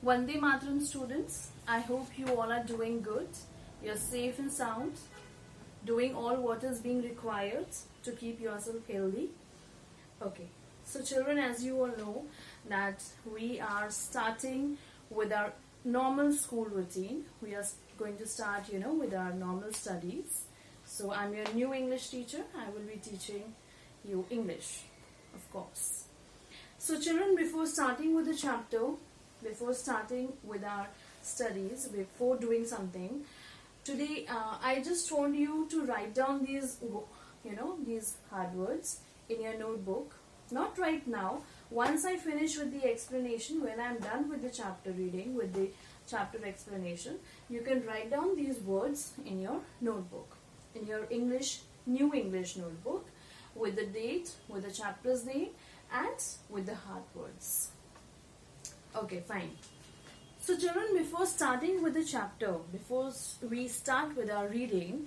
Vande Mataram students, I hope you all are doing good. You're safe and sound, doing all what is being required to keep yourself healthy. Okay, so children, as you all know, that we are starting with our normal school routine. We are going to start, with our normal studies. So I'm your new English teacher. I will be teaching you English, of course. So children, before starting with the chapter, before starting with our studies, before doing something, today I just want you to write down these, these hard words in your notebook. Not right now. Once I finish with the explanation, when I'm done with the chapter reading, with the chapter explanation, you can write down these words in your notebook, in your new English notebook, with the date, with the chapter's name, and with the hard words. Okay, fine. So children, before starting with the chapter, before we start with our reading,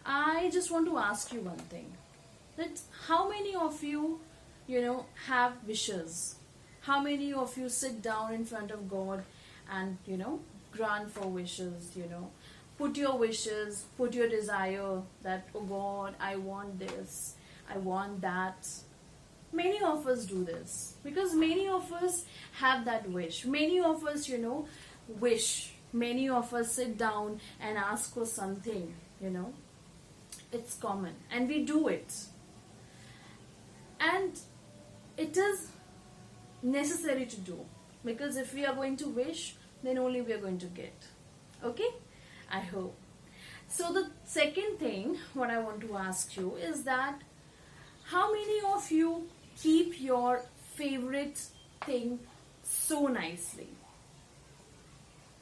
I just want to ask you one thing. That how many of you, have wishes? How many of you sit down in front of God and, grant for wishes, put your wishes, put your desire that, oh God, I want this, I want that. Many of us do this because many of us have that wish. Many of us, wish. Many of us sit down and ask for something, It's common and we do it. And it is necessary to do because if we are going to wish, then only we are going to get. Okay? I hope. So the second thing what I want to ask you is that how many of you keep your favorite thing so nicely?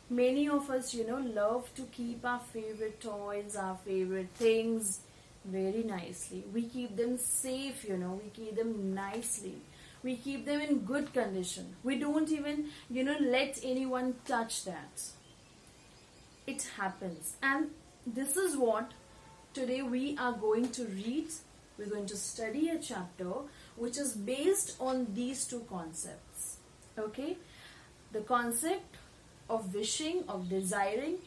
Many of us, love to keep our favorite toys, our favorite things very nicely. We keep them safe, we keep them nicely. We keep them in good condition. We don't even, let anyone touch that. It happens. And this is what today we are going to read. We're going to study a chapter which is based on these two concepts. Okay? The concept of wishing, of desiring,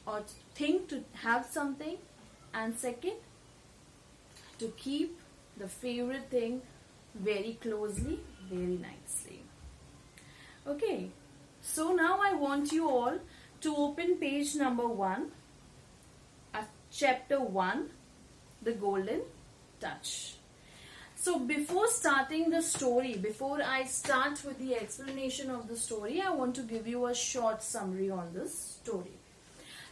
or think to have something, and second, to keep the favorite thing very closely, very nicely. Okay, so now I want you all to open page number 1, chapter 1, the golden touch. So before starting the story, before I start with the explanation of the story, I want to give you a short summary on this story.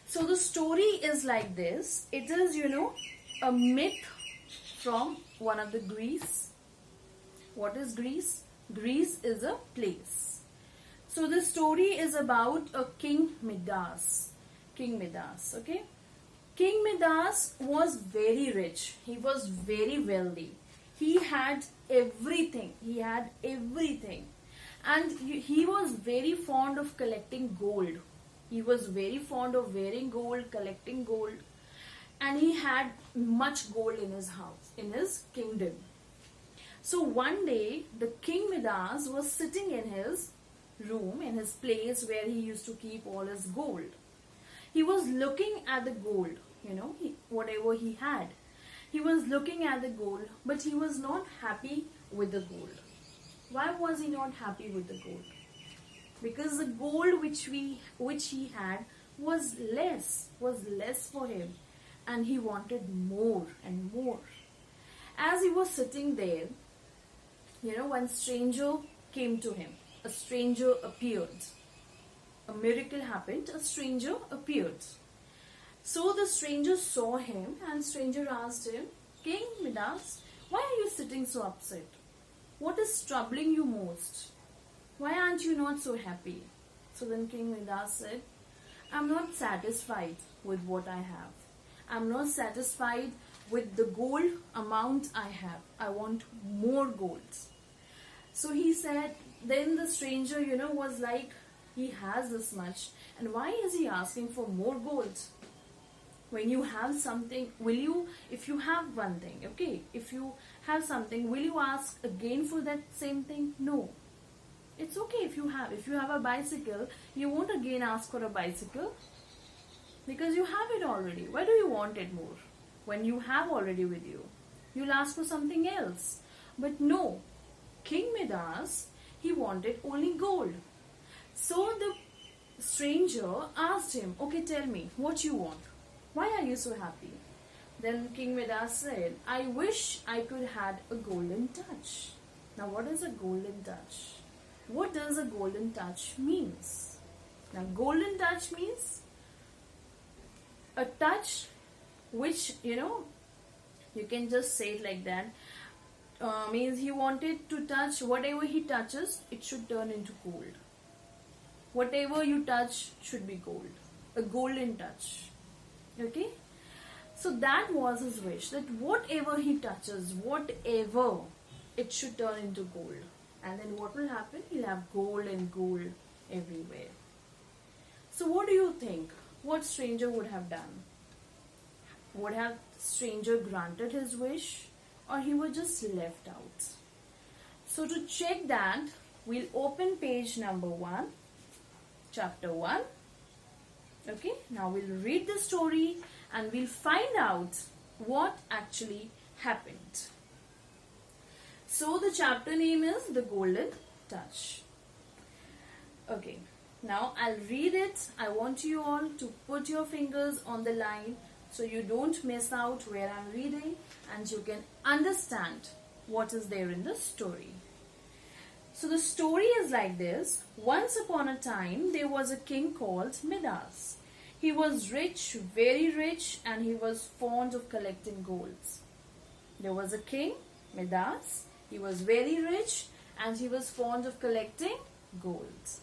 So the story is like this. It is, a myth from one of the Greece. What is Greece? Greece is a place. So the story is about a King Midas. King Midas, okay? King Midas was very rich. He was very wealthy. He had everything. He had everything. And he was very fond of collecting gold. He was very fond of wearing gold, collecting gold. And he had much gold in his house, in his kingdom. So one day, the King Midas was sitting in his room, in his place where he used to keep all his gold. He was looking at the gold, whatever he had. He was looking at the gold, but he was not happy with the gold. Why was he not happy with the gold? Because the gold which he had was less for him, and he wanted more and more. As he was sitting there, one stranger came to him. A stranger appeared. A miracle happened. A stranger appeared. So the stranger saw him and stranger asked him, King Midas, why are you sitting so upset? What is troubling you most? Why aren't you not so happy? So then King Midas said, I'm not satisfied with what I have. I'm not satisfied with the gold amount I have. I want more gold. So he said, then the stranger, was like, he has this much. And why is he asking for more gold? When you have something, if you have one thing, okay, if you have something, will you ask again for that same thing? No. It's okay if you have. If you have a bicycle, you won't again ask for a bicycle because you have it already. Why do you want it more? When you have already with you, you'll ask for something else. But no, King Midas, he wanted only gold. So the stranger asked him, okay, tell me what you want. Why are you so happy? Then King Midas said, I wish I could had a golden touch. Now what is a golden touch? What does a golden touch means? Now golden touch means a touch which, you can just say it like that. Means he wanted to touch, whatever he touches, it should turn into gold. Whatever you touch should be gold. A golden touch. Okay? So that was his wish, that whatever he touches, whatever, it should turn into gold. And then what will happen? He'll have gold and gold everywhere. So what do you think? What stranger would have done? Would have stranger granted his wish, or he was just left out? So to check that, we'll open page number 1, chapter 1. Okay, now we'll read the story and we'll find out what actually happened. So the chapter name is The Golden Touch. Okay, now I'll read it. I want you all to put your fingers on the line so you don't miss out where I'm reading and you can understand what is there in the story. So the story is like this. Once upon a time, there was a king called Midas. He was rich, very rich, and he was fond of collecting golds. There was a king, Midas. He was very rich and he was fond of collecting golds.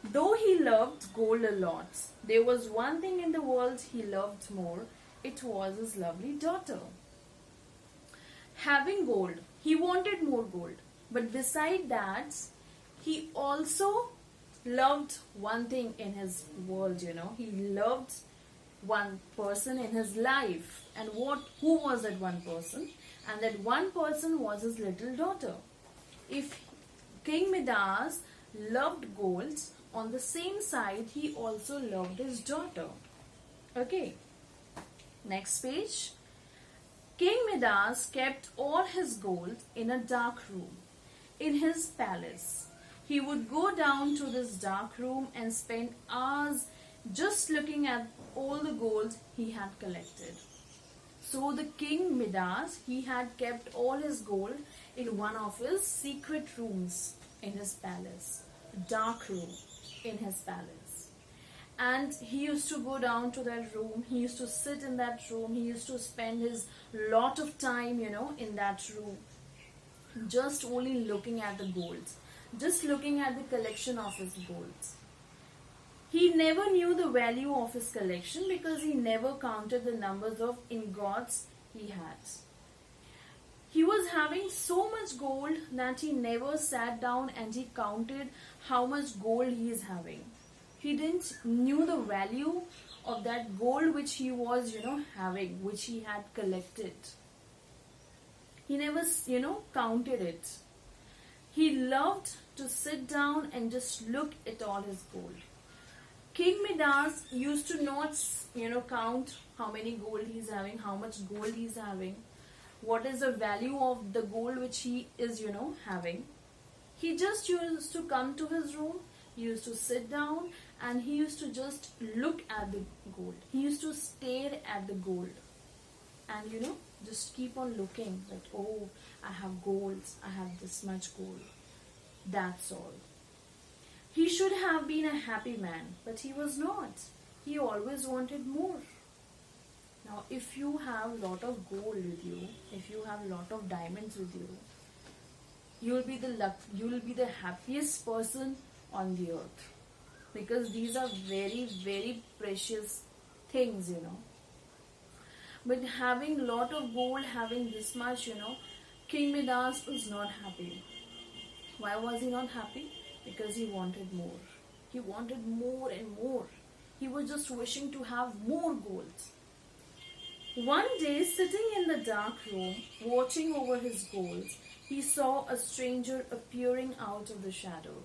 Though he loved gold a lot, there was one thing in the world he loved more. It was his lovely daughter. Having gold, he wanted more gold. But beside that, he also loved one thing in his world, He loved one person in his life. And who was that one person? And that one person was his little daughter. If King Midas loved gold, on the same side, he also loved his daughter. Okay. Next page. King Midas kept all his gold in a dark room in his palace. He would go down to this dark room and spend hours just looking at all the gold he had collected. So the King Midas, he had kept all his gold in one of his secret rooms in his palace. Dark room in his palace. And he used to go down to that room. He used to sit in that room. He used to spend his lot of time, in that room. Just only looking at the gold. Just looking at the collection of his gold. He never knew the value of his collection because he never counted the numbers of ingots he had. He was having so much gold that he never sat down and he counted how much gold he is having. He didn't knew the value of that gold which he was, having, which he had collected. He never, counted it. He loved to sit down and just look at all his gold. King Midas used to not, count how many gold he's having, how much gold he's having, what is the value of the gold which he is, having. He just used to come to his room, he used to sit down and he used to just look at the gold. He used to stare at the gold and, just keep on looking that, oh, I have gold, I have this much gold. That's all. He should have been a happy man, but he was not. He always wanted more. Now, if you have a lot of gold with you, if you have a lot of diamonds with you, you will be the happiest person on the earth, because these are very, very precious things, But having a lot of gold, having this much, King Midas was not happy. Why was he not happy? Because he wanted more. He wanted more and more. He was just wishing to have more gold. One day, sitting in the dark room, watching over his gold, he saw a stranger appearing out of the shadow.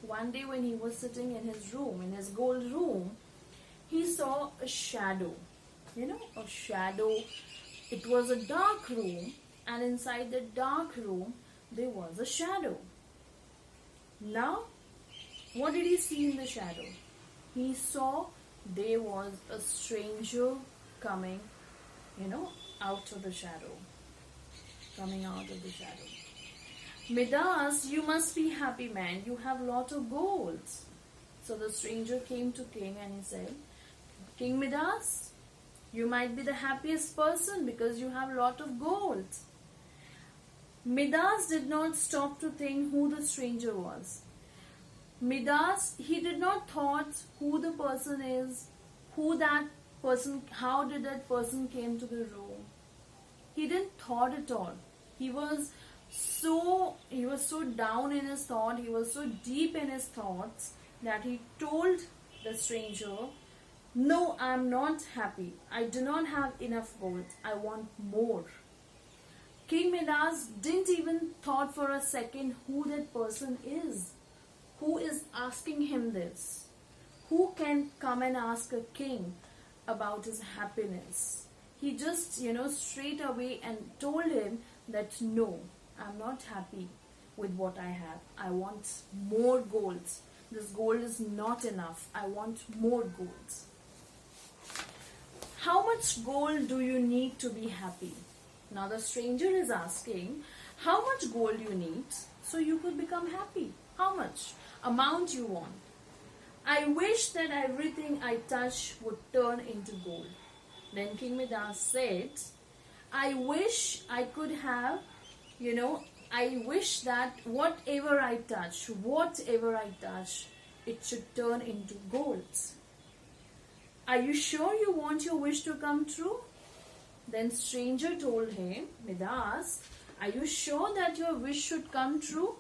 one day when he was sitting in his room, in his gold room, he saw a shadow. A shadow. It was a dark room, and inside the dark room there was a shadow. Now, what did he see in the shadow? He saw there was a stranger coming, out of the shadow. Coming out of the shadow. Midas, you must be happy, man. You have lot of gold. So the stranger came to king and he said, King Midas, you might be the happiest person because you have lot of gold. Midas did not stop to think who the stranger was. Midas, he did not thought who the person is, who that person, how did that person came to the room. He didn't thought at all. He was so down in his thought, he was so deep in his thoughts that he told the stranger, no, I am not happy. I do not have enough gold. I want more. King Midas didn't even thought for a second who that person is. Who is asking him this? Who can come and ask a king about his happiness? He just, straight away and told him that no, I'm not happy with what I have. I want more gold. This gold is not enough. I want more gold. How much gold do you need to be happy? Now the stranger is asking, how much gold you need so you could become happy? How much amount you want? I wish that everything I touch would turn into gold. Then King Midas said, I wish I could have, I wish that whatever I touch, it should turn into gold. Are you sure you want your wish to come true? Then stranger told him, Midas, are you sure that your wish should come true?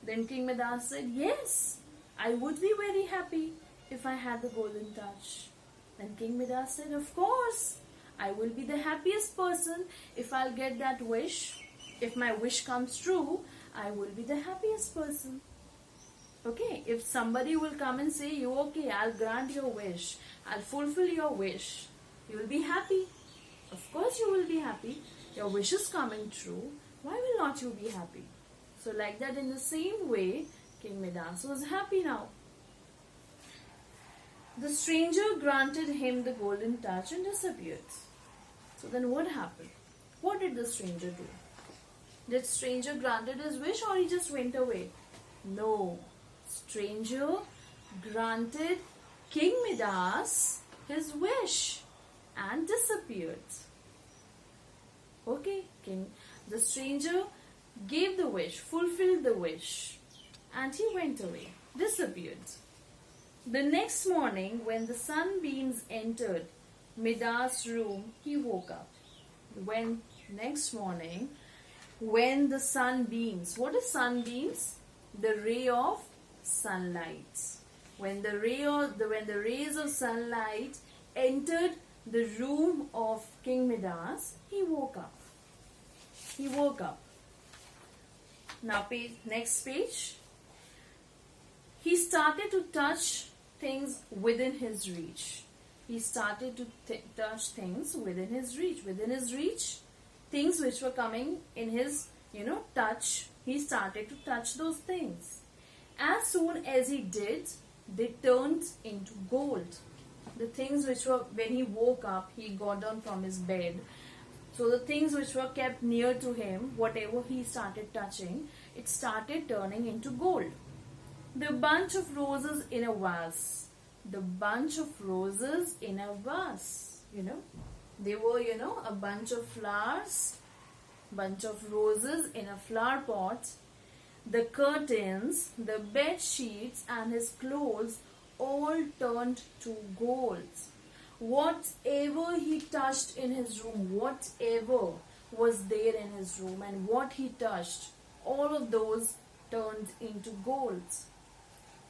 Then King Midas said, yes, I would be very happy if I had the golden touch. Then King Midas said, of course, I will be the happiest person if I'll get that wish. If my wish comes true, I will be the happiest person. Okay, if somebody will come and say, you okay, I'll grant your wish, I'll fulfill your wish, you will be happy. Of course you will be happy. Your wish is coming true. Why will not you be happy? So like that, in the same way, King Midas was happy now. The stranger granted him the golden touch and disappeared. So then what happened? What did the stranger do? Did stranger granted his wish or he just went away? No. Stranger granted King Midas his wish and disappeared. Okay, the stranger gave the wish, fulfilled the wish, and he went away, disappeared. The next morning, when the sunbeams entered Midas' room, he woke up. Next morning, when the sunbeams, what is sunbeams? The ray of sunlight. When the rays of sunlight entered the room of King Midas, he woke up. He woke up. Now, next page. He started to touch things within his reach. He started to touch things within his reach. Within his reach, things which were coming in his, touch, he started to touch those things. As soon as he did, they turned into gold. The things which were, when he woke up, he got down from his bed. So the things which were kept near to him, whatever he started touching, it started turning into gold. The bunch of roses in a vase. The bunch of roses in a vase. They were, a bunch of flowers, bunch of roses in a flower pot. The curtains, the bed sheets and his clothes all turned to gold. Whatever he touched in his room, whatever was there in his room and what he touched, all of those turned into gold.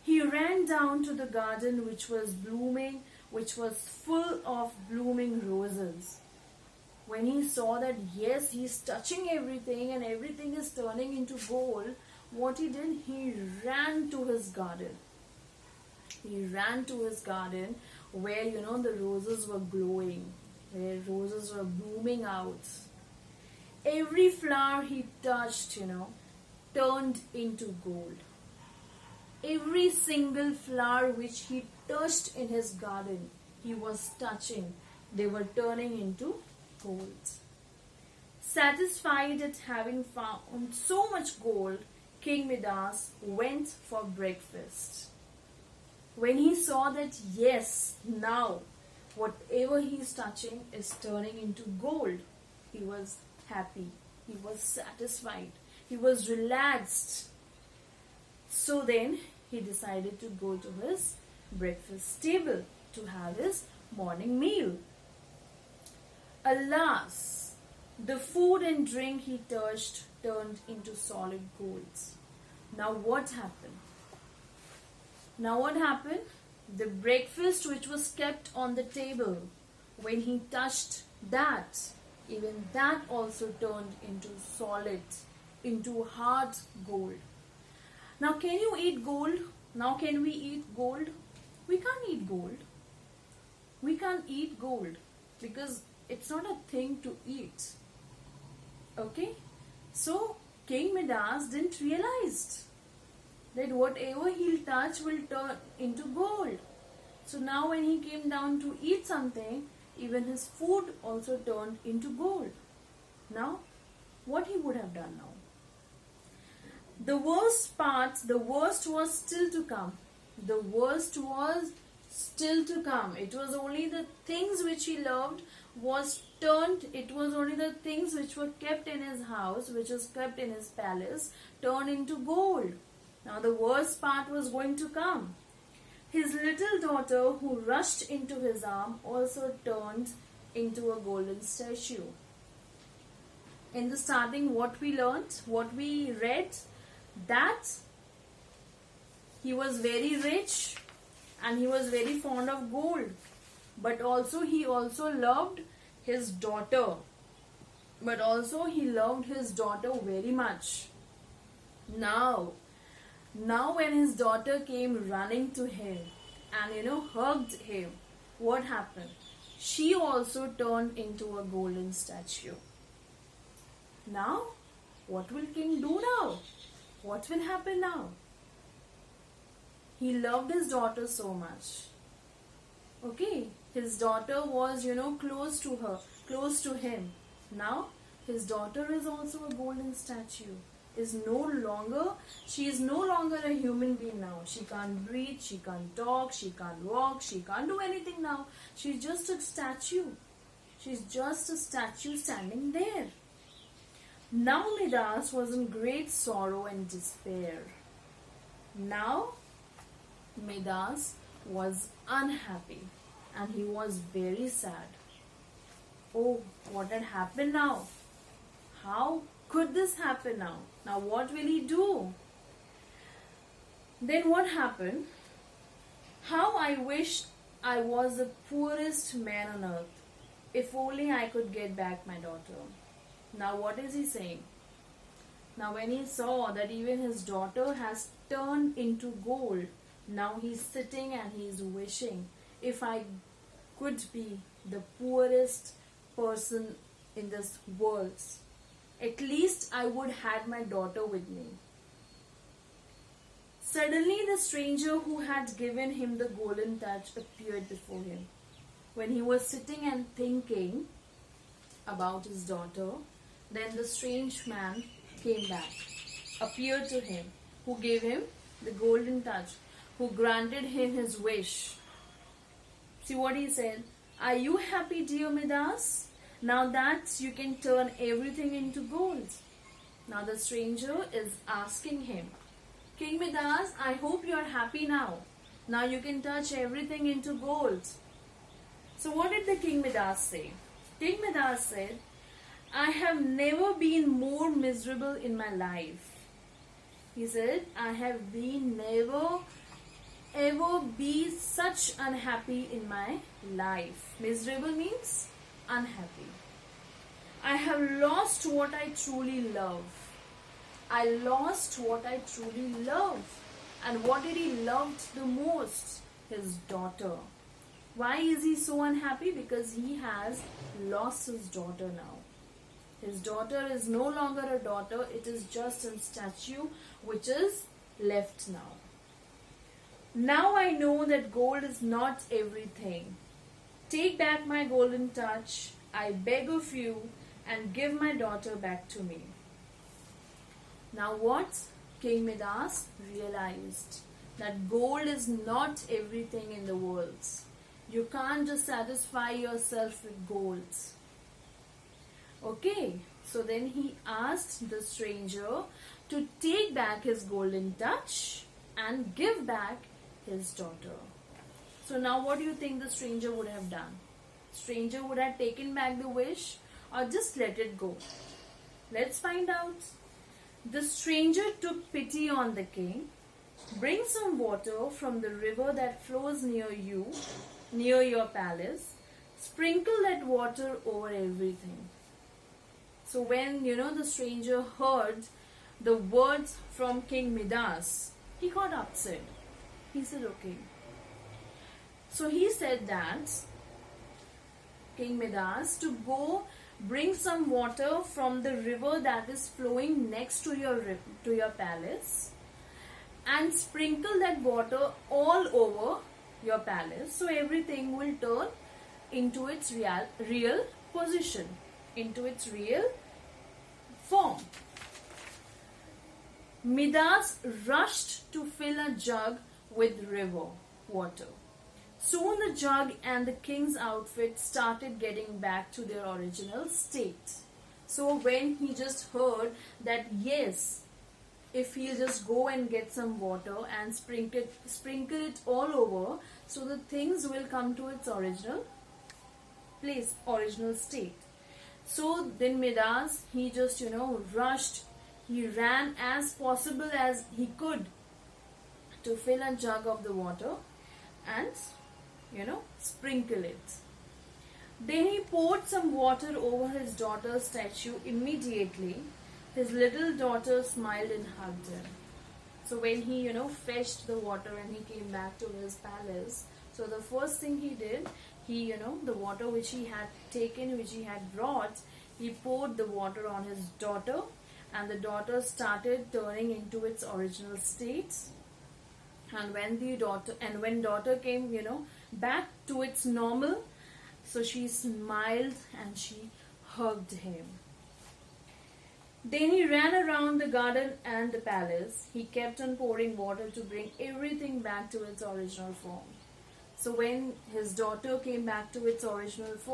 He ran down to the garden which was blooming, which was full of blooming roses. When he saw that, yes, he's touching everything and everything is turning into gold, what he did, he ran to his garden. He ran to his garden where, the roses were glowing, where roses were blooming out. Every flower he touched, turned into gold. Every single flower which he touched in his garden, he was touching, they were turning into gold. Satisfied at having found so much gold, King Midas went for breakfast. When he saw that, yes, now whatever he is touching is turning into gold, he was happy, he was satisfied, he was relaxed. So then he decided to go to his breakfast table to have his morning meal. Alas, the food and drink he touched turned into solid golds. Now what happened? The breakfast which was kept on the table, when he touched that, even that also turned into solid, into hard gold. Now can you eat gold? Now can we eat gold? We can't eat gold. We can't eat gold because it's not a thing to eat. Okay? So King Midas didn't realize that whatever he'll touch will turn into gold. So now when he came down to eat something, even his food also turned into gold. Now, what he would have done now? The worst was still to come. The worst was still to come. It was only the things which he loved it was only the things which were kept in his house, which was kept in his palace, turned into gold. Now the worst part was going to come. His little daughter, who rushed into his arm, also turned into a golden statue. In the starting, what we read, that he was very rich and he was very fond of gold. But also he also loved his daughter. Very much. Now when his daughter came running to him and hugged him, what happened? She also turned into a golden statue. Now, what will king do now? What will happen now? He loved his daughter so much. Okay, his daughter was, close to him. Now, his daughter is also a golden statue. She is no longer a human being now. She can't breathe, she can't talk, she can't walk, she can't do anything now. She's just a statue. She's just a statue standing there. Now Midas was in great sorrow and despair. Now Midas was unhappy and he was very sad. Oh, what had happened now? How could this happen now? Now what will he do? Then what happened? How I wish I was the poorest man on earth. If only I could get back my daughter. Now what is he saying? Now when he saw that even his daughter has turned into gold, now he's sitting and he's wishing, if I could be the poorest person in this world, at least I would have my daughter with me. Suddenly the stranger who had given him the golden touch appeared before him. When he was sitting and thinking about his daughter, then the strange man came back, appeared to him, who gave him the golden touch, who granted him his wish. See what he said? Are you happy, dear Midas? Now that you can turn everything into gold. Now the stranger is asking him, King Midas, I hope you are happy now. Now you can touch everything into gold. So what did the King Midas say? King Midas said, I have never been more miserable in my life. He said, I have been never ever be such unhappy in my life. Miserable means unhappy. I have lost what I truly love. I lost what I truly love. And what did he love the most? His daughter. Why is he so unhappy? Because he has lost his daughter now. His daughter is no longer a daughter, it is just a statue which is left now. Now I know that gold is not everything. Take back my golden touch, I beg of you, and give my daughter back to me. Now what? King Midas realized that gold is not everything in the world. You can't just satisfy yourself with gold. Okay, so then he asked the stranger to take back his golden touch and give back his daughter. So now what do you think the stranger would have done? Stranger would have taken back the wish or just let it go? Let's find out. The stranger took pity on the king. Bring some water from the river that flows near you, near your palace. Sprinkle that water over everything. So when, the stranger heard the words from King Midas, he got upset. He said, okay. So he said that, King Midas, to go bring some water from the river that is flowing next to your palace and sprinkle that water all over your palace, so everything will turn into its real position, into its real form. Midas rushed to fill a jug with river water. Soon the jug and the king's outfit started getting back to their original state. So when he just heard that yes, if he'll just go and get some water and sprinkle it all over, so the things will come to its original place, original state. So then Midas, he just rushed, he ran as possible as he could to fill a jug of the water and sprinkle it. Then he poured some water over his daughter's statue. Immediately his little daughter smiled and hugged him. So when he fetched the water and he came back to his palace, so the first thing he did, he the water which he had taken, which he had brought, he poured the water on his daughter, and the daughter started turning into its original state. And when daughter came back to its normal, so she smiled and she hugged him. Then he ran around the garden and the palace. He kept on pouring water to bring everything back to its original form. So when his daughter came back to its original form,